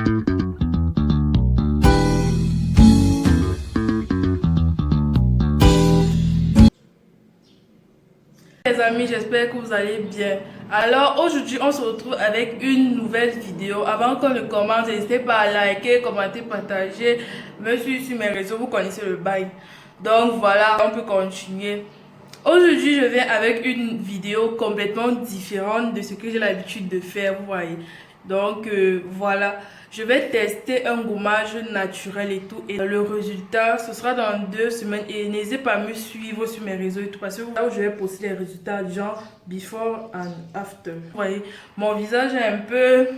Les amis, j'espère que vous allez bien. Alors aujourd'hui on se retrouve avec une nouvelle vidéo. Avant qu'on ne commence, n'hésitez pas à liker, commenter, partager, me suivre sur mes réseaux, vous connaissez le bail. Donc voilà, on peut continuer. Aujourd'hui je viens avec une vidéo complètement différente de ce que j'ai l'habitude de faire, vous voyez. Donc voilà, je vais tester un gommage naturel et tout, et le résultat ce sera dans 2 semaines. Et n'hésitez pas à me suivre sur mes réseaux et tout, parce que là où je vais poster les résultats genre before and after. Vous voyez, mon visage est un peu...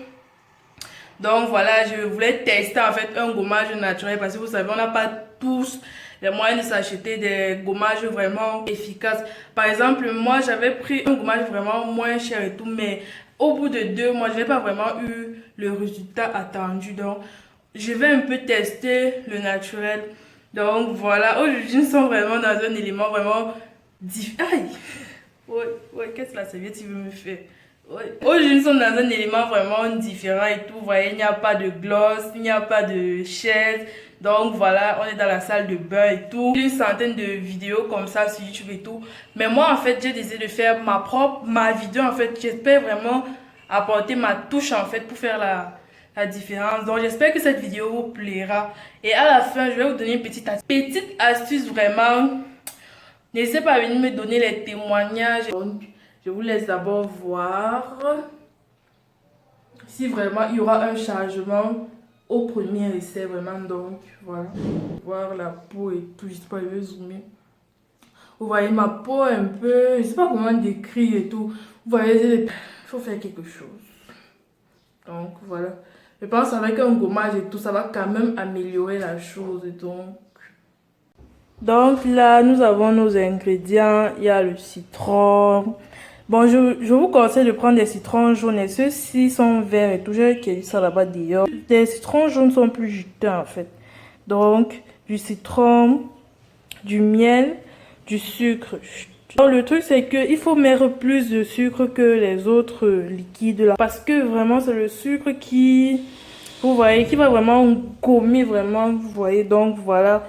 Donc voilà, je voulais tester en fait un gommage naturel, parce que vous savez, on n'a pas tous les moyens de s'acheter des gommages vraiment efficaces. Par exemple, moi j'avais pris un gommage vraiment moins cher et tout, mais au bout de 2 mois, je n'ai pas vraiment eu le résultat attendu. Donc je vais un peu tester le naturel. Donc voilà, aujourd'hui nous sommes vraiment dans un élément vraiment différent. Aïe! Ouais, qu'est-ce que la serviette veut me faire? Ouais. Aujourd'hui, nous sommes dans un élément vraiment différent et tout. Vous voyez, il n'y a pas de gloss, il n'y a pas de chaise. Donc voilà, on est dans la salle de bain et tout. Une centaine de vidéos comme ça sur YouTube et tout. Mais moi, en fait, j'ai décidé de faire ma vidéo. En fait, j'espère vraiment apporter ma touche en fait pour faire la différence. Donc j'espère que cette vidéo vous plaira. Et à la fin, je vais vous donner une petite astuce vraiment. N'hésitez pas à venir me donner les témoignages. Donc, je vous laisse d'abord voir si vraiment il y aura un changement au premier essai. Vraiment, donc voilà. Voir la peau et tout. Je sais pas, je vais zoomer. Vous voyez ma peau un peu. Je sais pas comment décrire et tout. Vous voyez, il faut faire quelque chose. Donc voilà. Je pense avec un gommage et tout, ça va quand même améliorer la chose. Donc là, nous avons nos ingrédients. Il y a le citron. Bon, je vous conseille de prendre des citrons jaunes, et ceux-ci sont verts et tout. J'ai cueilli ça là-bas d'ailleurs. Les citrons jaunes sont plus juteux en fait. Donc, du citron, du miel, du sucre. Donc, le truc c'est qu'il faut mettre plus de sucre que les autres liquides là. Parce que vraiment c'est le sucre qui, vous voyez, qui va vraiment gommer vraiment, vous voyez. Donc voilà.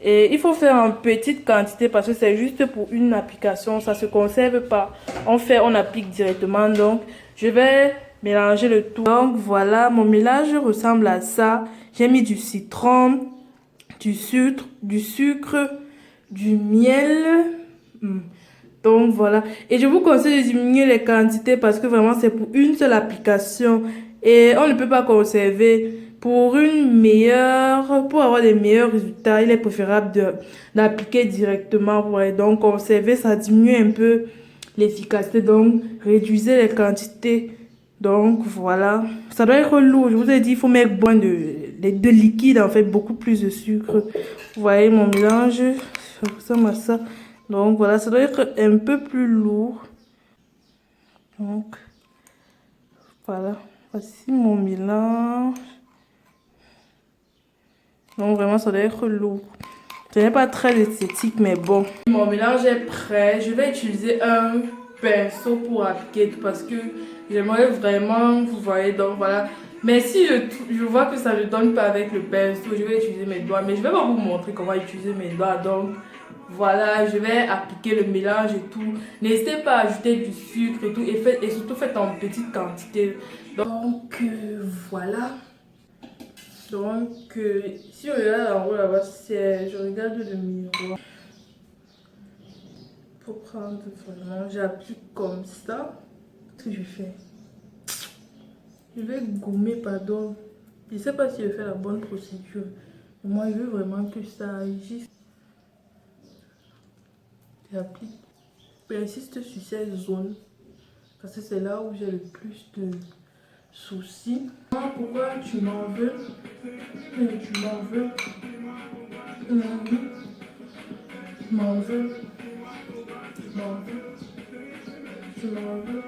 Et il faut faire en petite quantité parce que c'est juste pour une application, ça se conserve pas. On applique directement. Donc je vais mélanger le tout. Donc voilà, mon mélange ressemble à ça. J'ai mis du citron, du sucre, du miel. Donc voilà. Et je vous conseille de diminuer les quantités parce que vraiment c'est pour une seule application. Et on ne peut pas conserver. Pour avoir des meilleurs résultats, il est préférable d'appliquer directement. Ouais. Donc conserver, ça diminue un peu l'efficacité. Donc réduisez les quantités. Donc voilà. Ça doit être lourd. Je vous ai dit, il faut mettre de liquide, en fait, beaucoup plus de sucre. Vous voyez mon mélange, ça ressemble à ça. Donc voilà, ça doit être un peu plus lourd. Donc voilà, voici mon mélange. Donc vraiment, ça doit être lourd. Ce n'est pas très esthétique, mais bon. Mon mélange est prêt. Je vais utiliser un pinceau pour appliquer tout parce que j'aimerais vraiment, vous voyez, donc voilà. Mais si je vois que ça ne donne pas avec le pinceau, je vais utiliser mes doigts. Mais je vais pas vous montrer comment utiliser mes doigts. Donc voilà, je vais appliquer le mélange et tout. N'hésitez pas à ajouter du sucre et tout. Et surtout, faites en petite quantité. Donc voilà. Donc, si on regarde en haut là-bas, je regarde le miroir. Pour prendre vraiment, j'applique comme ça. Qu'est-ce que je fais? Je vais gommer, pardon. Je ne sais pas si je fais la bonne procédure. Mais moi, je veux vraiment que ça agisse. J'applique. J'insiste sur ces zones. Parce que c'est là où j'ai le plus de soucis. Pourquoi tu m'en veux? Tu m'en veux? Tu m'en veux? Tu m'en veux? Tu m'en veux?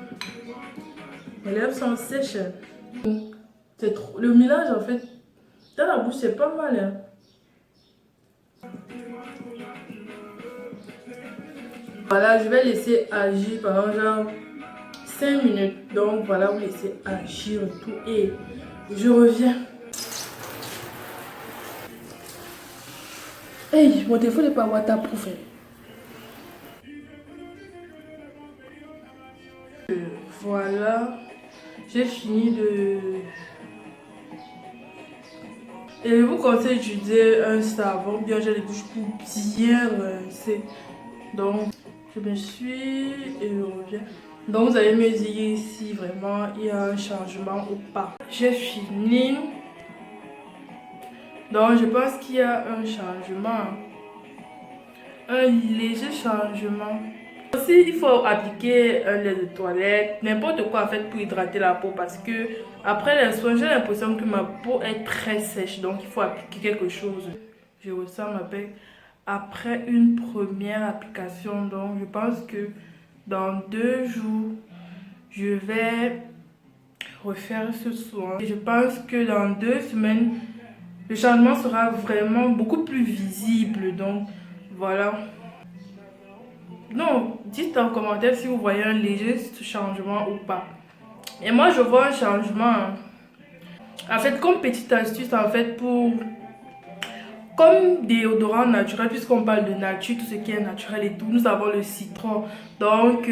Mes lèvres sont sèches. C'est trop. Le mélange en fait, dans la bouche, c'est pas mal. Hein? Voilà, je vais laisser agir pendant genre 5 minutes. Donc voilà, vous laissez agir tout et je reviens. Hey, mon téléphone n'est pas waterproof. Voilà, j'ai fini de... Et je vous conseille d'utiliser un savon bien j'ai les douches pour bien rincer. Donc, je me suis et je reviens. Donc, vous allez me dire si vraiment il y a un changement ou pas. J'ai fini. Donc, je pense qu'il y a un changement. Un léger changement. Aussi, il faut appliquer un lait de toilette, n'importe quoi en fait pour hydrater la peau parce que après les soins, j'ai l'impression que ma peau est très sèche, donc il faut appliquer quelque chose. Je ressens ma peau après une première application, donc je pense que dans 2 jours, je vais refaire ce soin. Et je pense que dans 2 semaines, le changement sera vraiment beaucoup plus visible, donc voilà. Non, dites en commentaire si vous voyez un léger changement ou pas. Et moi, je vois un changement. En fait, comme petite astuce, en fait, comme déodorant naturel, puisqu'on parle de nature, tout ce qui est naturel et tout, nous avons le citron. Donc,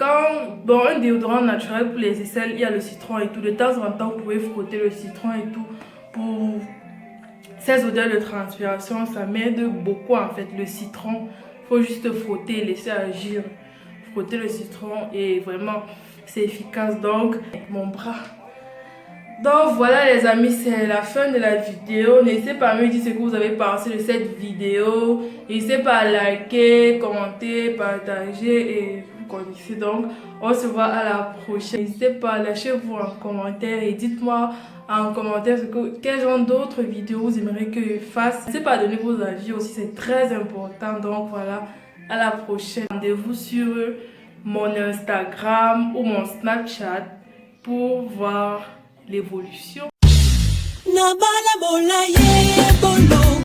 un déodorant naturel pour les aisselles, il y a le citron et tout. De temps en temps, vous pouvez frotter le citron et tout pour ces odeurs de transpiration. Ça m'aide beaucoup, en fait, le citron. Faut juste frotter, laisser agir, frotter le citron et vraiment c'est efficace. Donc mon bras. Donc voilà les amis, c'est la fin de la vidéo. N'hésitez pas à me dire ce que vous avez pensé de cette vidéo. N'hésitez pas à liker, commenter, partager et vous connaissez. Donc on se voit à la prochaine. N'hésitez pas à lâcher-vous en commentaire et dites-moi en commentaire quel genre d'autres vidéos vous aimeriez que je fasse. N'hésitez pas à donner vos avis aussi, c'est très important. Donc voilà, à la prochaine. Rendez-vous sur mon Instagram ou mon Snapchat pour voir l'évolution.